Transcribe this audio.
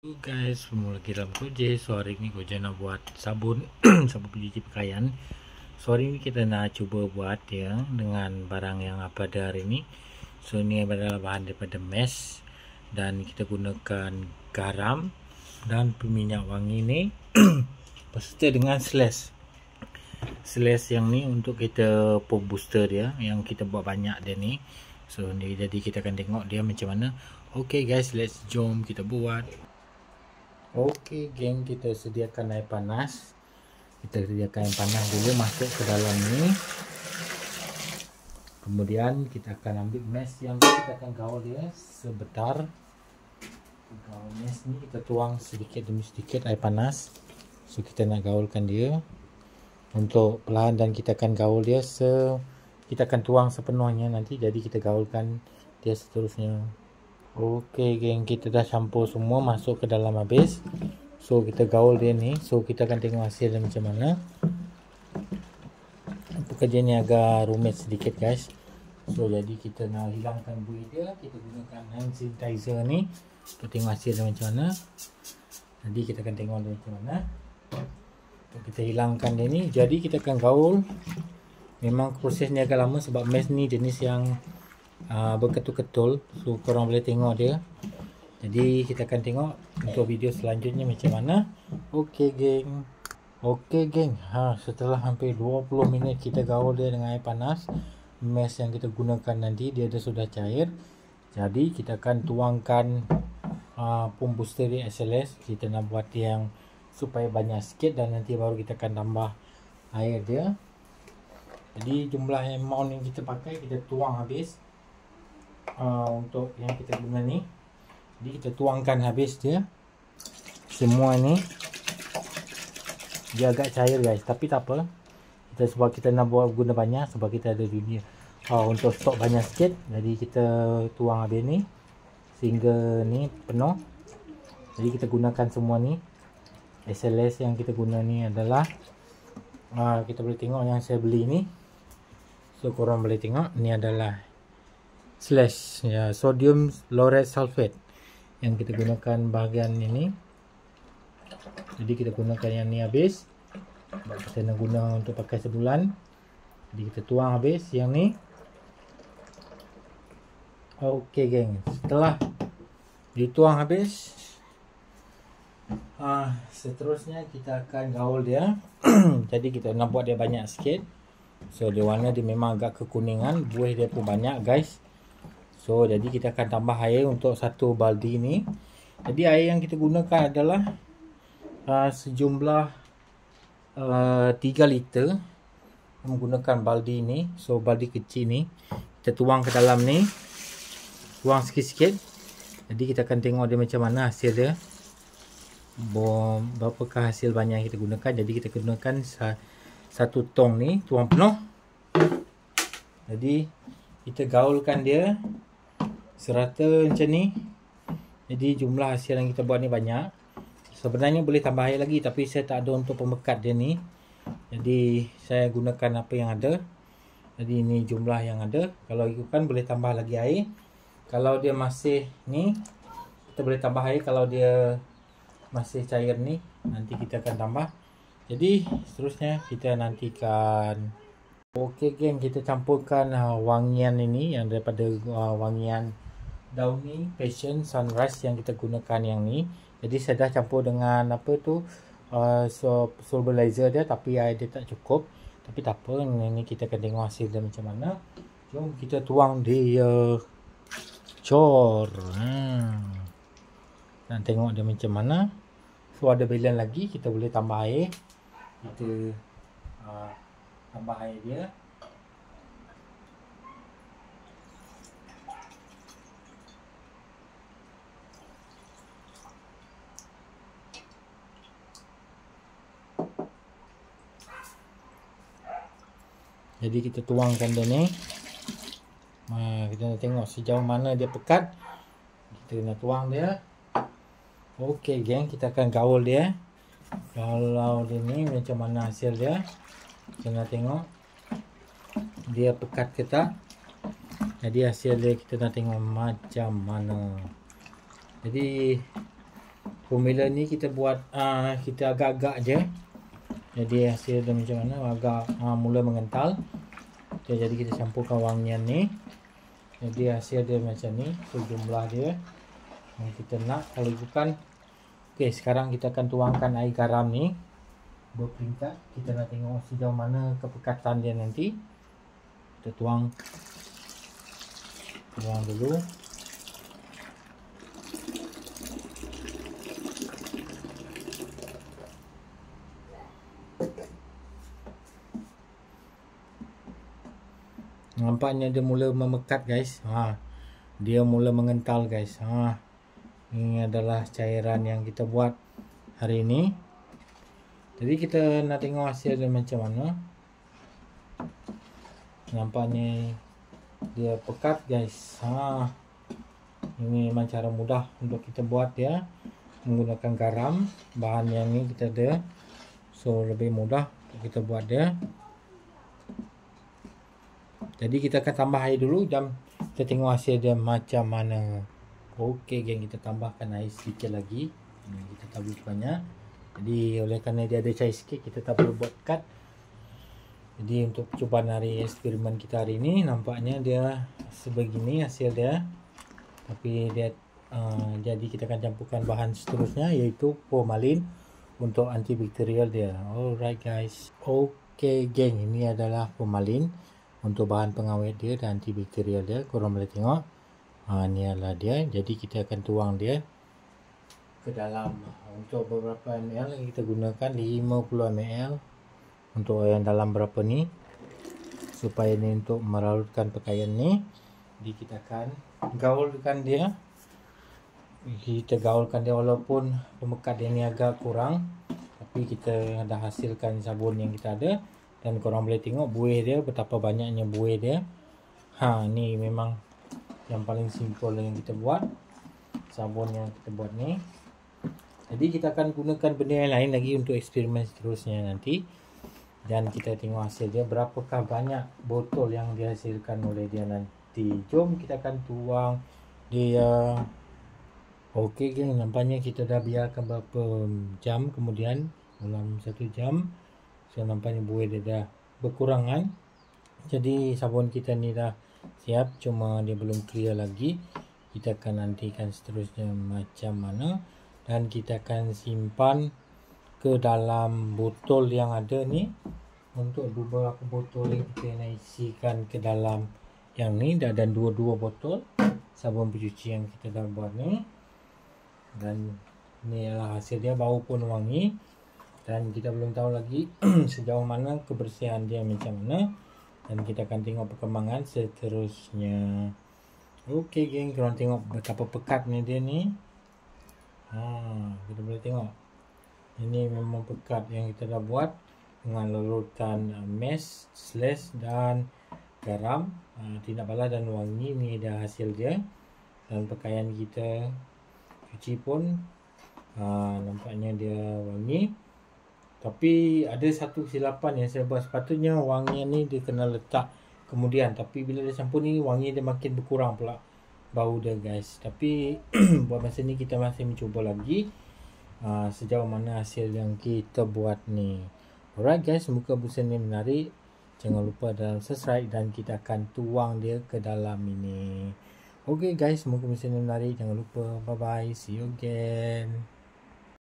Guys, semua lagi dalam Koje. So hari ni Koje nak buat sabun sabun pencuci pakaian. So hari ni kita nak cuba buat ya dengan barang yang apa ada hari ni. So ini adalah bahan daripada mesh dan kita gunakan garam dan peminyak wangi ni beserta dengan slash yang ni untuk kita pump booster dia yang kita buat banyak dia ni. So ni jadi kita akan tengok dia macam mana. Okay guys, let's jom kita buat. Okey geng, kita sediakan air panas. Kita sediakan air panas dulu, masuk ke dalam ni. Kemudian kita akan ambil mesh yang kita akan gaul dia sebentar. Gaul mesh ni kita tuang sedikit demi sedikit air panas. So kita nak gaulkan dia untuk perlahan dan kita akan gaul dia kita akan tuang sepenuhnya nanti, jadi kita gaulkan dia seterusnya. Okey geng, kita dah campur semua masuk ke dalam habis. So kita gaul dia ni. So kita akan tengok hasil dia macam mana. Pekerjaan ni agak rumit sedikit guys. So jadi kita nak hilangkan buih dia, kita gunakan hand sanitizer ni untuk tengok hasil dia macam mana. Jadi kita akan tengok dia macam mana. Kita hilangkan dia ni. Jadi kita akan gaul. Memang proses ni agak lama sebab mesh ni jenis yang berketul-ketul. So korang boleh tengok dia. Jadi kita akan tengok untuk video selanjutnya macam mana. Okey geng. Okey geng, setelah hampir 20 minit kita gaul dia dengan air panas, mesh yang kita gunakan nanti dia dah sudah cair. Jadi kita akan tuangkan pump booster di SLS. Kita nak buat yang supaya banyak sikit dan nanti baru kita akan tambah air dia. Jadi jumlah amount yang kita pakai kita tuang habis. Untuk yang kita guna ni, jadi kita tuangkan habis dia semua ni. Dia agak cair guys, tapi tak apa, sebab kita nak buat guna banyak, sebab kita ada dunia untuk stok banyak sikit, jadi kita tuang habis ni sehingga ni penuh. Jadi kita gunakan semua ni. SLS yang kita guna ni adalah kita boleh tengok yang saya beli ni. So korang boleh tengok ni adalah slash ya, sodium laureth sulfate yang kita gunakan bahagian ini. Jadi kita gunakan yang ni habis sebab kita nak guna untuk pakai sebulan. Jadi kita tuang habis yang ni. Okey geng, setelah dituang habis, seterusnya kita akan gaul dia. Jadi kita nak buat dia banyak sikit. So dia warna dia memang agak kekuningan, buih dia pun banyak guys. So jadi kita akan tambah air untuk satu baldi ni. Jadi air yang kita gunakan adalah sejumlah 3 liter menggunakan baldi ni. So baldi kecil ni kita tuang ke dalam ni, tuang sikit-sikit. Jadi kita akan tengok dia macam mana hasil dia, berapakah hasil banyak yang kita gunakan. Jadi kita gunakan satu tong ni, tuang penuh. Jadi kita gaulkan dia serata macam ni. Jadi jumlah hasil yang kita buat ni banyak. Sebenarnya boleh tambah air lagi, tapi saya tak ada untuk pemekat dia ni. Jadi saya gunakan apa yang ada. Jadi ini jumlah yang ada. Kalau ikutkan boleh tambah lagi air. Kalau dia masih ni, kita boleh tambah air. Kalau dia masih cair ni, nanti kita akan tambah. Jadi seterusnya kita nantikan. Okey geng, kita campurkan wangian ini yang daripada wangian Downy Passion Sunrise yang kita gunakan yang ni. Jadi saya dah campur dengan apa tu solubilizer dia, tapi air dia tak cukup. Tapi tak apa, ini kita akan tengok hasil dia macam mana. Jom kita tuang di cor. Dan tengok dia macam mana. So ada belen lagi, kita boleh tambah air. Kita tambah air dia. Jadi kita tuangkan dia ni. Kita nak tengok sejauh mana dia pekat. Kita nak tuang dia. Okey geng, kita akan gaul dia. Kalau dia ni macam mana hasil dia, kita nak tengok dia pekat ke tak. Jadi hasil dia kita nak tengok macam mana. Jadi formula ni kita buat kita agak-agak je. Jadi hasil dia macam mana, agak mula mengental. Jadi kita campurkan wangian ni. Jadi hasil dia macam ni. So jumlah dia yang kita nak. Kalau bukan, okey, sekarang kita akan tuangkan air garam ni berperingkat. Kita nak tengok sejauh mana kepekatan dia nanti. Kita tuang dulu. Nampaknya dia mula memekat guys. Dia mula mengental guys. Ini adalah cairan yang kita buat hari ini. Jadi kita nak tengok hasil dia macam mana. Nampaknya dia pekat guys. Ini memang cara mudah untuk kita buat dia, menggunakan garam. Bahan yang ni kita ada, so lebih mudah untuk kita buat dia. Jadi kita akan tambah air dulu dan kita tengok hasil dia macam mana. Okey geng, kita tambahkan air sedikit lagi. Kita tak boleh banyak. Jadi oleh kerana dia ada cair sikit, kita tak perlu buat cut. Jadi untuk percubaan hari eksperimen kita hari ini, nampaknya dia sebegini hasil dia. Tapi dia jadi kita akan campurkan bahan seterusnya, iaitu formalin untuk antibakterial dia. Alright guys. Okey geng, ini adalah formalin untuk bahan pengawet dia dan antibakterial dia. Korang boleh tengok. Ni adalah dia. Jadi kita akan tuang dia ke dalam. Untuk beberapa ml yang kita gunakan 50 ml. Untuk yang dalam berapa ni, supaya ni untuk meralutkan pakaian ni. Jadi kita akan gaulkan dia. Kita gaulkan dia walaupun pemekat dia ni agak kurang, tapi kita dah hasilkan sabun yang kita ada. Dan korang boleh tengok buih dia, betapa banyaknya buih dia. Ni memang yang paling simple yang kita buat, sabun yang kita buat ni. Jadi kita akan gunakan benda yang lain lagi untuk eksperimen seterusnya nanti. Dan kita tengok hasil dia, berapakah banyak botol yang dihasilkan oleh dia nanti. Jom kita akan tuang dia. Okey geng, nampaknya kita dah biarkan beberapa jam kemudian, dalam 1 jam. So nampaknya buih dia dah berkurangan. Jadi sabun kita ni dah siap, cuma dia belum clear lagi. Kita akan nantikan seterusnya macam mana. Dan kita akan simpan ke dalam botol yang ada ni. Untuk beberapa botol yang kita nak isikan ke dalam yang ni. Dan 2 botol sabun pencuci yang kita dah buat ni. Dan ni adalah hasil dia, bau pun wangi. Dan kita belum tahu lagi sejauh mana kebersihan dia macam mana. Dan kita akan tengok perkembangan seterusnya. Okey geng, korang tengok betapa pekatnya dia ni. Kita boleh tengok. Ini memang pekat yang kita dah buat dengan larutan mash, slash dan garam. Tindak balas dan wangi, ni dah hasil dia. Dan pakaian kita cuci pun nampaknya dia wangi. Tapi ada satu kesilapan yang saya buat. Sepatutnya wangian ni dia kena letak kemudian, tapi bila dia campur ni, wangi dia makin berkurang pula bau dia guys. Tapi buat masa ni kita masih mencuba lagi sejauh mana hasil yang kita buat ni. Alright guys, semoga bosan ni menarik. Jangan lupa dalam subscribe dan kita akan tuang dia ke dalam ini. Okay guys, semoga bosan ni menarik. Jangan lupa. Bye bye. See you again.